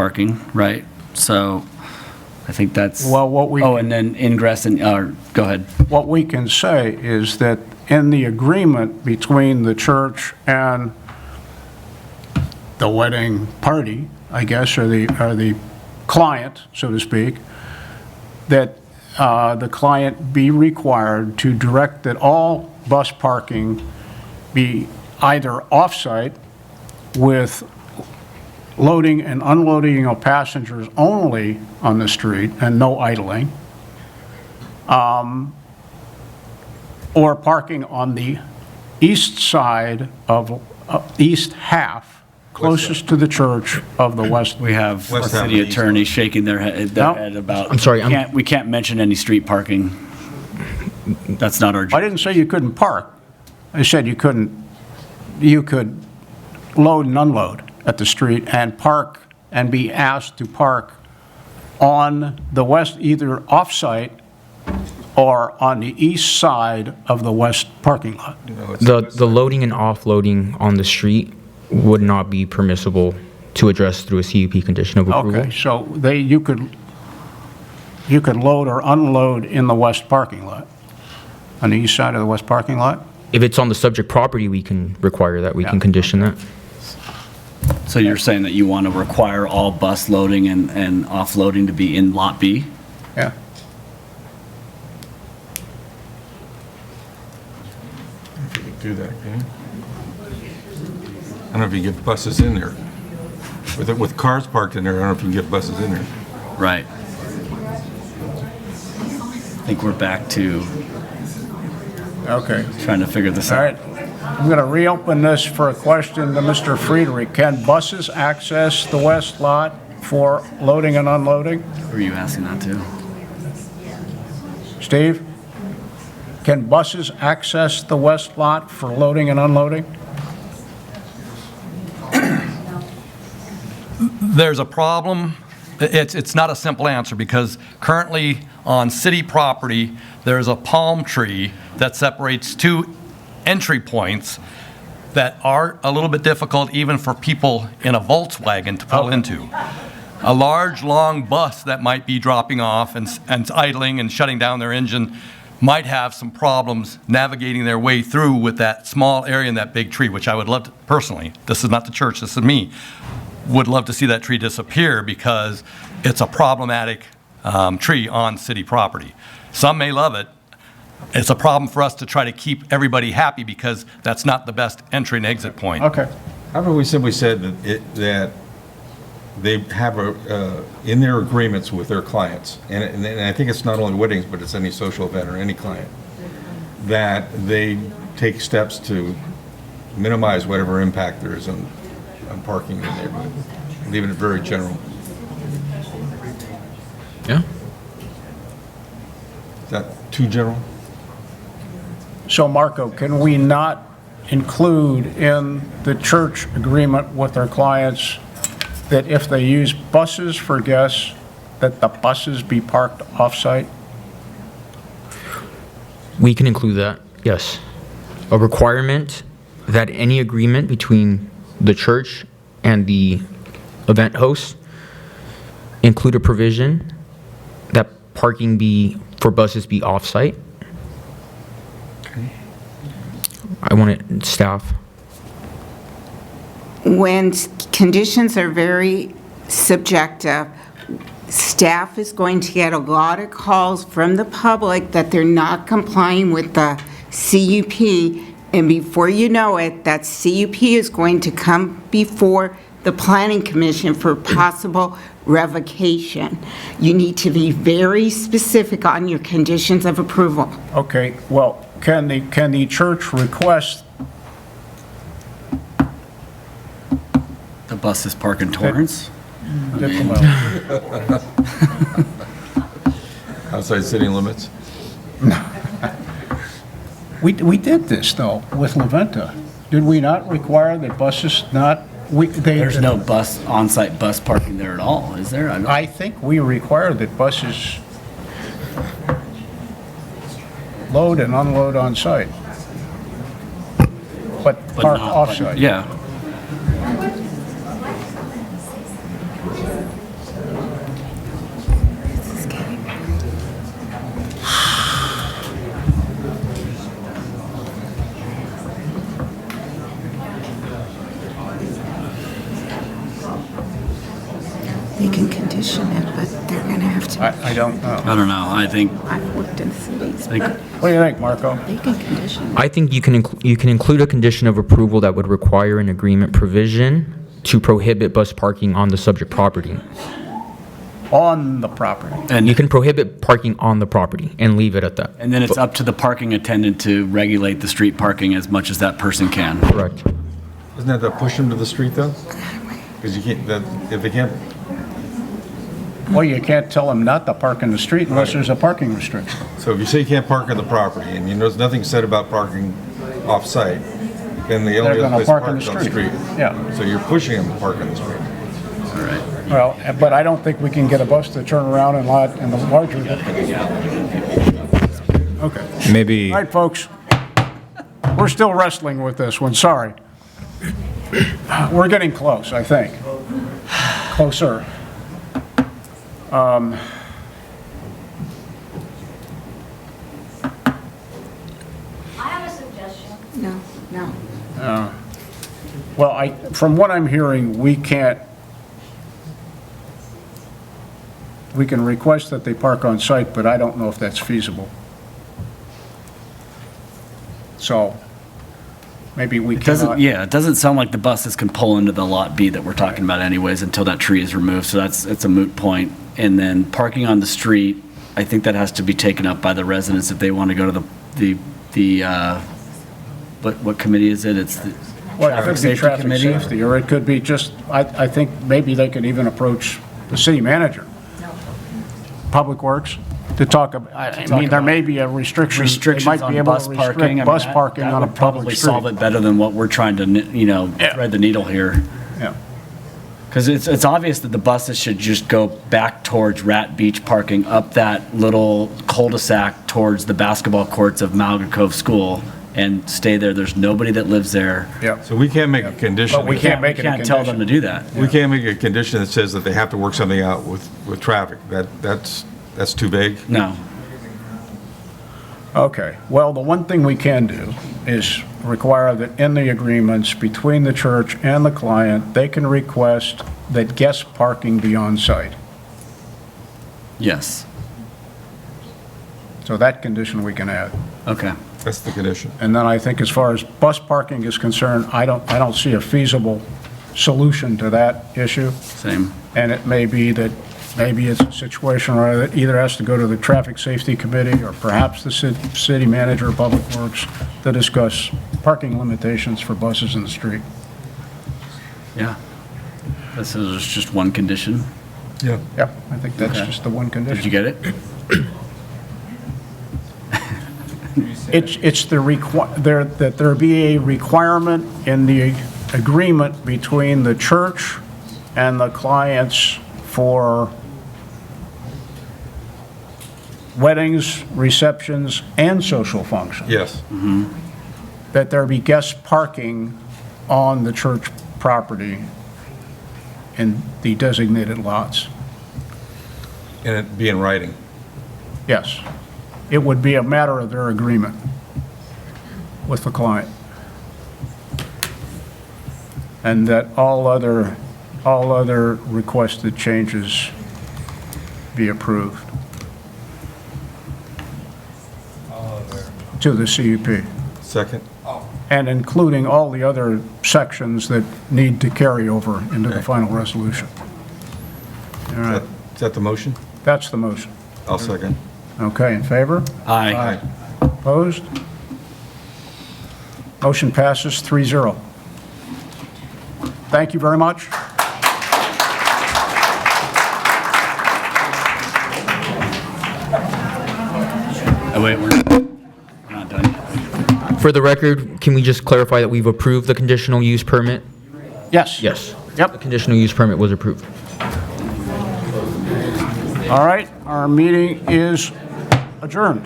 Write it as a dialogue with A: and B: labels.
A: parking, right? So I think that's,
B: Well, what we
A: oh,
B: can-
A: and then ingress and, go ahead.
B: What we can say is that in the agreement between the church and the wedding party, I guess, or the client, so to speak, that the client be required to direct that all bus parking be either off-site with loading and unloading of passengers only on the street and no idling, or parking on the east side of, east half, closest to the church of the west.
A: We have the
C: West
A: city
C: Half.
A: attorney shaking their head
B: No.
A: about.
D: I'm sorry,
A: We can't mention any street parking. That's not our
B: I
A: job.
B: didn't say you couldn't park. I said you could load and unload at the street and park and be asked to park on the west, either off-site or on the east side of the west parking lot.
D: The loading and offloading on the street would not be permissible to address through a CUP condition of approval.
B: Okay, so you could load or unload in the west parking lot, on the east side of the west parking lot?
D: If it's on the subject property, we can require that, we can
B: Yeah.
D: condition that.
A: So you're saying that you want to require all bus loading and offloading to be in Lot B?
B: Yeah.
C: Do that, can you? I don't know if you can get buses in there. With cars parked in there, I don't know if you can get buses in there.
A: Right. I think we're back to
B: Okay.
A: trying to figure this
B: All
A: out.
B: right. I'm going to reopen this for a question to Mr. Friedrich. Can buses access the west lot for loading and unloading?
A: Who are you asking that to?
B: Steve? Can buses access the west lot for loading and unloading?
E: There's a problem. It's not a simple answer because currently on city property, there's a palm tree that separates two entry points that are a little bit difficult even for people in a Volkswagen to pull into. A large, long bus that might be dropping off and idling and shutting down their engine might have some problems navigating their way through with that small area and that big tree, which I would love to, personally, this is not the church, this is me, would love to see that tree disappear because it's a problematic tree on city property. Some may love it. It's a problem for us to try to keep everybody happy because that's not the best entry and exit point.
B: Okay.
C: How about we simply said that they have in their agreements with their clients, and I think it's not only weddings, but it's any social event or any client, that they take steps to minimize whatever impact there is on parking in the neighborhood, leaving it very general.
D: Yeah.
C: Is that too general?
B: So Marco, can we not include in the church agreement with their clients that if they use buses for guests, that the buses be parked off-site?
D: We can include that, yes. A requirement that any agreement between the church and the event host include a provision that parking for buses be off-site. I want it staff.
F: When conditions are very subjective, staff is going to get a lot of calls from the public that they're not complying with the CUP, and before you know it, that CUP is going to come before the Planning Commission for possible revocation. You need to be very specific on your conditions of approval.
B: Okay, well, can the church request,
A: The buses park in Torrance?
C: Outside city limits?
B: we did this though with La Venta. Did we not require that buses not,
A: There's no on-site bus parking there at all, is there?
B: I think we require that buses load and unload on site, but park
A: not-
B: off-site.
A: Yeah.
F: They can condition it, but they're gonna have to,
B: I don't know.
A: I don't know, I think,
F: I've worked in cities,
A: I think
F: but
B: What do you think, Marco?
F: they can condition it.
D: I think you can include a condition of approval that would require an agreement provision to prohibit bus parking on the subject property.
B: On the property.
A: and
D: You can prohibit parking on the property and leave it at that.
A: And then it's up to the parking attendant to regulate the street parking as much as that person can.
D: Correct.
C: Isn't that to push them to the street, though? Because you can't, if they can't,
B: Well, you can't tell them not to park in the street unless there's a parking restriction.
C: so if you say you can't park on the property, and you know, there's nothing said about parking off-site, then the
B: They're
C: only
B: gonna
C: other place to
B: park
C: park
B: in
C: is
B: the
C: on the
B: street.
C: street.
B: Yeah.
C: So you're pushing them to park on the street.
B: Well, but I don't think we can get a bus to turn around and lot in the larger. Okay.
G: Maybe,
B: All right, folks. We're still wrestling with this one, sorry. We're getting close, I think. Closer.
H: I have a suggestion.
F: No.
B: Well, from what I'm hearing, we can request that they park on site, but I don't know if that's feasible. So, maybe we
A: It doesn't,
B: cannot.
A: yeah, it doesn't sound like the buses can pull into the Lot B that we're talking about anyways until that tree is removed, so it's a moot point. And then parking on the street, I think that has to be taken up by the residents if they want to go to what committee is it? It's the
B: Well, it
A: Traffic
B: could be
A: Safety
B: traffic
A: Committee?
B: safety, or it could be just, I think maybe they could even approach the city manager, Public Works, to talk about, I mean, there may be a restriction. They
A: Restrictions
B: might
A: on
B: be able
A: bus
B: to
A: parking.
B: restrict
A: I mean,
B: bus
A: that-
B: parking
A: that
B: on a
A: would probably
B: public
A: solve
B: street.
A: it better than what we're trying to,
B: Yeah.
A: thread the needle here.
B: Yeah.
A: Because it's obvious that the buses should just go back towards Rat Beach parking, up that little cul-de-sac towards the basketball courts of Malga Cove School, and stay there. There's nobody that lives there.
B: Yeah.
C: So we can't make a condition.
B: But we can't make it a
A: Can't tell them to do that.
C: We can't make a condition that says that they have to work something out with traffic. That's too vague.
A: No.
B: Okay, well, the one thing we can do is require that in the agreements between the church and the client, they can request that guest parking be on site.
A: Yes.
B: So that condition we can add.
A: Okay.
C: That's the condition.
B: And then I think as far as bus parking is concerned, I don't see a feasible solution to that issue.
A: Same.
B: And it may be that, maybe it's a situation where it either has to go to the Traffic Safety Committee or perhaps the city manager of Public Works to discuss parking limitations for buses in the street.
A: Yeah. This is just one condition.
C: Yeah.
B: Yeah, I think that's
A: Okay.
B: just the one
A: Did you
B: condition.
A: get it?
B: It's that there be a requirement in the agreement between the church and the clients for weddings, receptions, and social functions.
C: Yes.
B: That there be guest parking on the church property in the designated lots.
C: And it be in writing.
B: Yes. It would be a matter of their agreement with the client. And that all other requested changes be approved to the CUP.
C: Second?
B: And including all the other sections that need to carry over into the final resolution. All right,
C: Is that the motion?
B: that's the motion.
C: I'll second.
B: Okay, in favor?
A: Aye.
B: Opposed? Motion passes 3-0. Thank you very much.
A: Oh, wait, we're not done yet.
D: For the record, can we just clarify that we've approved the conditional use permit?
B: Yes.
D: Yes.
B: Yep.
D: The conditional use permit was approved.
B: All right, our meeting is adjourned.